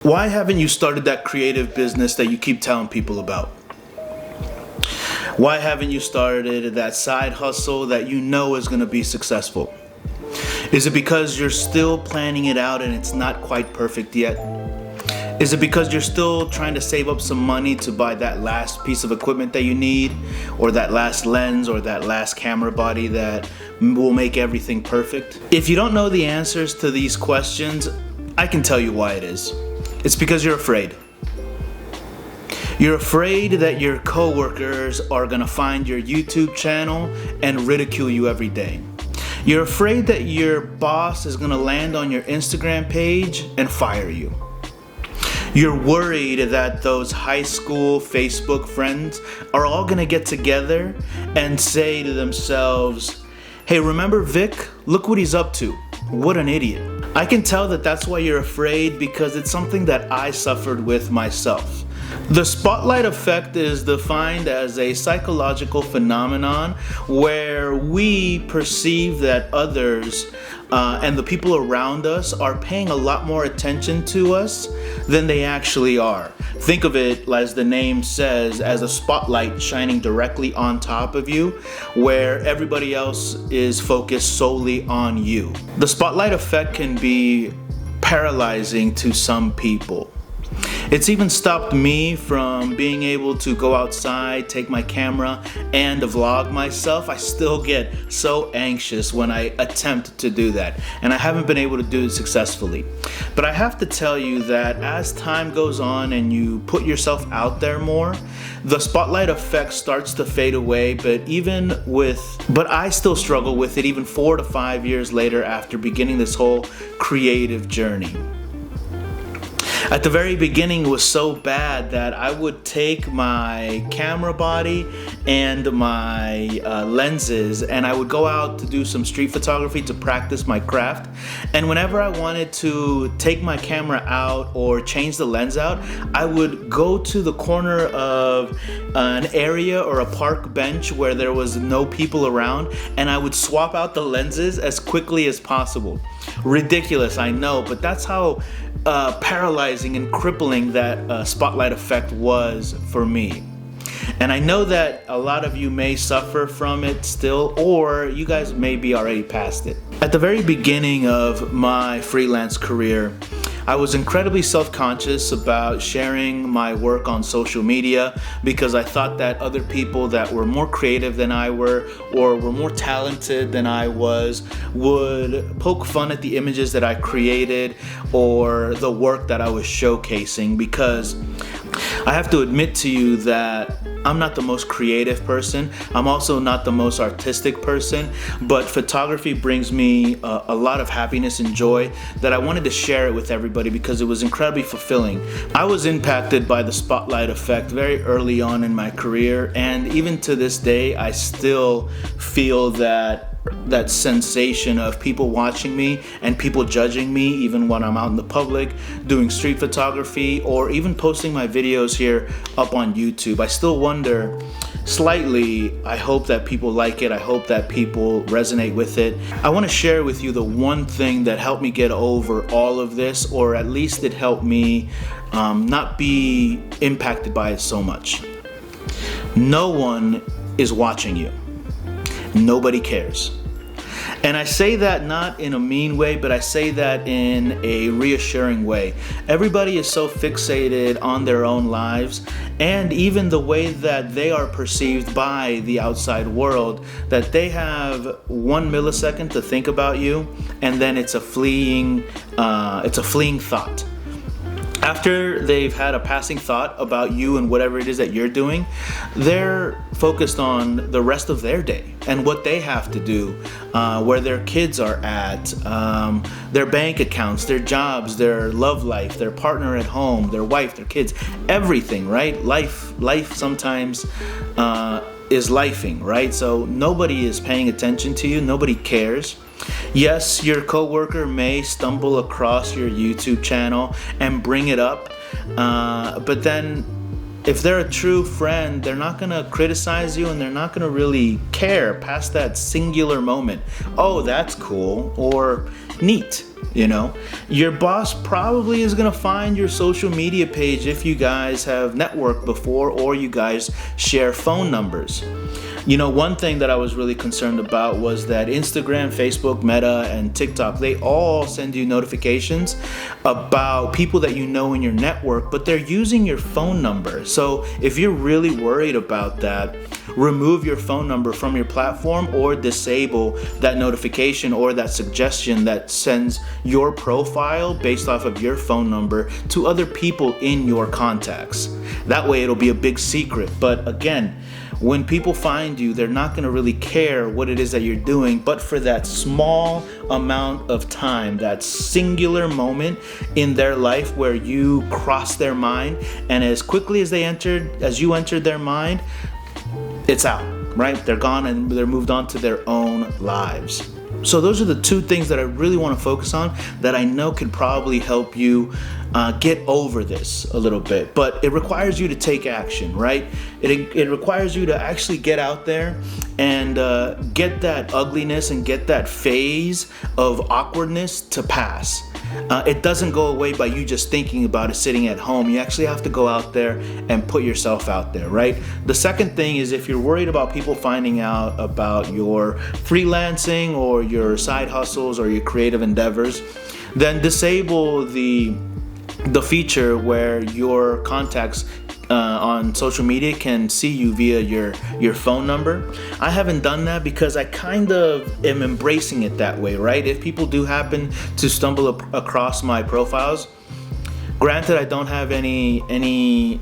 Why haven't you started that creative business that you keep telling people about? Why haven't you started that side hustle that you know is going to be successful? Is it because you're still planning it out and it's not quite perfect yet? Is it because you're still trying to save up some money to buy that last piece of equipment that you need, or that last lens, or that last camera body that will make everything perfect? If you don't know the answers to these questions, I can tell you why it is. It's because you're afraid. You're afraid that your coworkers are gonna find your YouTube channel and ridicule you every day. You're afraid that your boss is gonna land on your Instagram page and fire you. You're worried that those high school Facebook friends are all gonna get together and say to themselves, "Hey, remember Vic? Look what he's up to. What an idiot." I can tell that that's why you're afraid, because it's something that I suffered with myself. The spotlight effect is defined as a psychological phenomenon where we perceive that others and the people around us are paying a lot more attention to us than they actually are. Think of it, as the name says, as a spotlight shining directly on top of you, where everybody else is focused solely on you. The spotlight effect can be paralyzing to some people. It's even stopped me from being able to go outside, take my camera, and vlog myself. I still get so anxious when I attempt to do that, and I haven't been able to do it successfully. But I have to tell you that as time goes on and you put yourself out there more, the spotlight effect starts to fade away, but I still struggle with it even 4 to 5 years later after beginning this whole creative journey. At the very beginning, it was so bad that I would take my camera body and my lenses, and I would go out to do some street photography to practice my craft. And whenever I wanted to take my camera out or change the lens out, I would go to the corner of an area or a park bench where there was no people around, and I would swap out the lenses as quickly as possible. Ridiculous, I know, but that's how paralyzing and crippling that spotlight effect was for me. And I know that a lot of you may suffer from it still, or you guys may be already past it. At the very beginning of my freelance career, I was incredibly self-conscious about sharing my work on social media because I thought that other people that were more creative than I were or were more talented than I was would poke fun at the images that I created or the work that I was showcasing, because I have to admit to you that I'm not the most creative person. I'm also not the most artistic person, but photography brings me a lot of happiness and joy that I wanted to share it with everybody because it was incredibly fulfilling. I was impacted by the spotlight effect very early on in my career, and even to this day, I still feel that sensation of people watching me and people judging me even when I'm out in the public doing street photography or even posting my videos here up on YouTube. I still wonder slightly. I hope that people like it. I hope that people resonate with it. I want to share with you the one thing that helped me get over all of this, or at least it helped me not be impacted by it so much. No one is watching you. Nobody cares. And I say that not in a mean way, but I say that in a reassuring way. Everybody is so fixated on their own lives and even the way that they are perceived by the outside world that they have 1 millisecond to think about you, and then it's a fleeting thought. After they've had a passing thought about you and whatever it is that you're doing, they're focused on the rest of their day and what they have to do, where their kids are at, their bank accounts, their jobs, their love life, their partner at home, their wife, their kids, everything, right? Life sometimes is lifing, right? So nobody is paying attention to you. Nobody cares. Yes, your coworker may stumble across your YouTube channel and bring it up, but then if they're a true friend, they're not gonna criticize you and they're not gonna really care past that singular moment. Oh, that's cool, or neat, you know? Your boss probably is gonna find your social media page if you guys have networked before or you guys share phone numbers. You know, one thing that I was really concerned about was that Instagram, Facebook, Meta, and TikTok, they all send you notifications about people that you know in your network, but they're using your phone number. So if you're really worried about that, remove your phone number from your platform or disable that notification or that suggestion that sends your profile based off of your phone number to other people in your contacts. That way it'll be a big secret. But again, when people find you, they're not going to really care what it is that you're doing, but for that small amount of time, that singular moment in their life where you cross their mind, and as quickly as you entered their mind, it's out, right? They're gone and they're moved on to their own lives. So those are the two things that I really want to focus on that I know could probably help you get over this a little bit. But it requires you to take action, right? It requires you to actually get out there and get that ugliness and get that phase of awkwardness to pass. It doesn't go away by you just thinking about it sitting at home. You actually have to go out there and put yourself out there, right? The second thing is, if you're worried about people finding out about your freelancing or your side hustles or your creative endeavors, then disable the feature where your contacts on social media can see you via your phone number. I haven't done that because I kind of am embracing it that way, right? If people do happen to stumble across my profiles, granted I don't have anything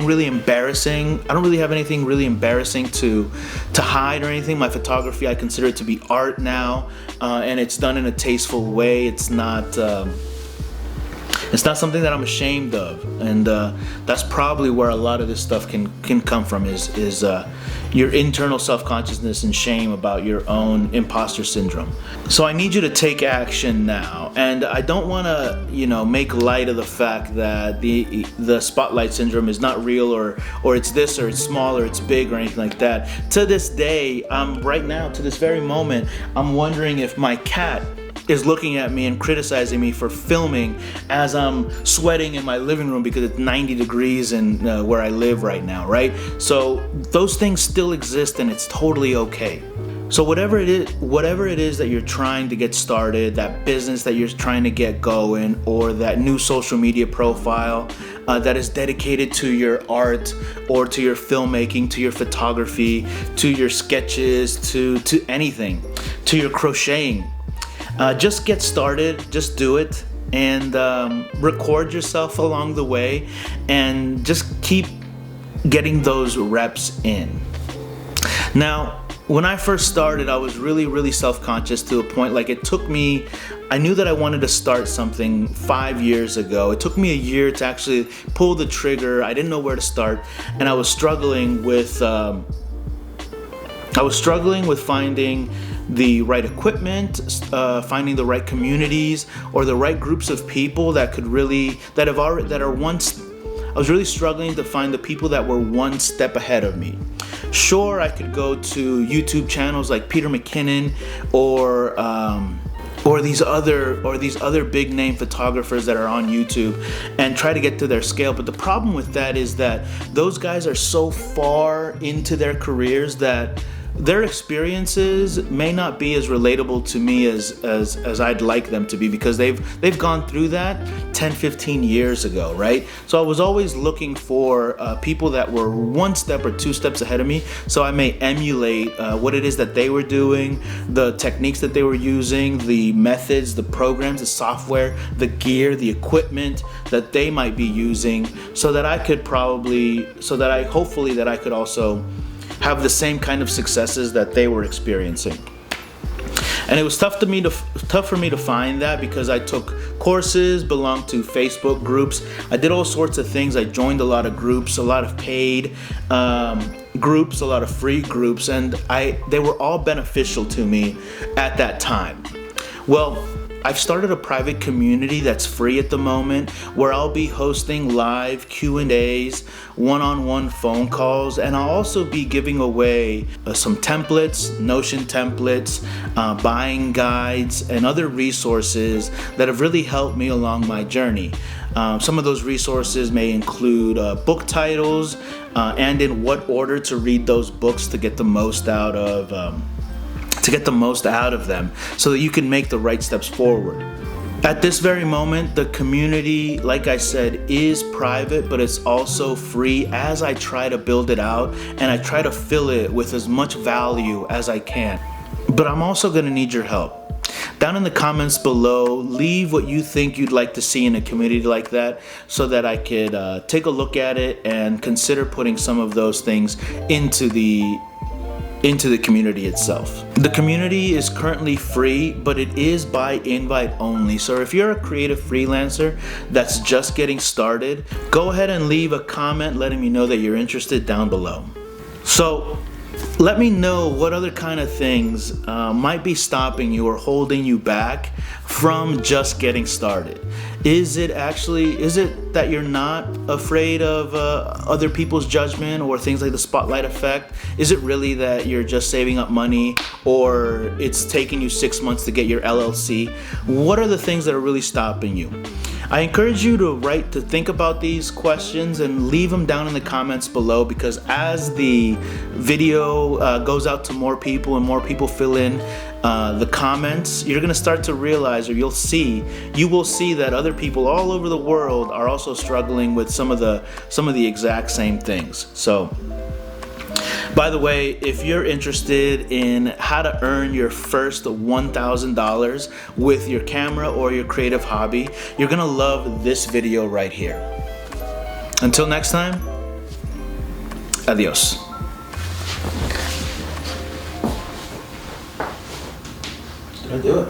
really embarrassing. I don't really have anything really embarrassing to hide or anything. My photography, I consider it to be art now, and it's done in a tasteful way. It's not something that I'm ashamed of, and that's probably where a lot of this stuff can come from, is your internal self-consciousness and shame about your own imposter syndrome. So I need you to take action now, and I don't want to, make light of the fact that the spotlight syndrome is not real, or it's this, or it's small, or it's big, or anything like that. To this day, right now, to this very moment, I'm wondering if my cat is looking at me and criticizing me for filming as I'm sweating in my living room because it's 90 degrees in where I live right now, right? So those things still exist, and it's totally okay. So whatever it is that you're trying to get started, that business that you're trying to get going, or that new social media profile that is dedicated to your art or to your filmmaking, to your photography, to your sketches, to anything, to your crocheting, just get started, just do it, and record yourself along the way, and just keep getting those reps in. Now, when I first started, I was really, really self-conscious to a point, like I knew that I wanted to start something 5 years ago. It took me a year to actually pull the trigger. I didn't know where to start, and I was struggling with finding the right equipment, finding the right communities or the right groups of people I was really struggling to find the people that were one step ahead of me. Sure, I could go to YouTube channels like Peter McKinnon or these other big name photographers that are on YouTube and try to get to their scale. But the problem with that is that those guys are so far into their careers that their experiences may not be as relatable to me as I'd like them to be, because they've gone through that 10, 15 years ago, right? So I was always looking for people that were one step or two steps ahead of me, so I may emulate what it is that they were doing, the techniques that they were using, the methods, the programs, the software, the gear, the equipment that they might be using, so that I could hopefully I could also have the same kind of successes that they were experiencing. And it was tough for me to find that, because I took courses, belonged to Facebook groups. I did all sorts of things. I joined a lot of groups, a lot of paid groups, a lot of free groups, and they were all beneficial to me at that time. Well, I've started a private community that's free at the moment where I'll be hosting live Q&As, one-on-one phone calls, and I'll also be giving away some templates, Notion templates, buying guides, and other resources that have really helped me along my journey. Some of those resources may include book titles and in what order to read those books to get the most out of them so that you can make the right steps forward. At this very moment, the community, like I said, is private, but it's also free as I try to build it out and I try to fill it with as much value as I can. But I'm also gonna need your help. Down in the comments below, leave what you think you'd like to see in a community like that so that I could take a look at it and consider putting some of those things into the community itself. The community is currently free, but it is by invite only. So if you're a creative freelancer that's just getting started, go ahead and leave a comment letting me know that you're interested down below. So let me know what other kind of things might be stopping you or holding you back from just getting started. Is it that you're not afraid of other people's judgment or things like the spotlight effect? Is it really that you're just saving up money, or it's taking you 6 months to get your LLC? What are the things that are really stopping you? I encourage you to think about these questions and leave them down in the comments below, because as the video goes out to more people and more people fill in the comments, you're gonna start to realize, or you will see that other people all over the world are also struggling with some of the exact same things. So, by the way, if you're interested in how to earn your first $1,000 with your camera or your creative hobby, you're gonna love this video right here. Until next time, adios. Did I do it?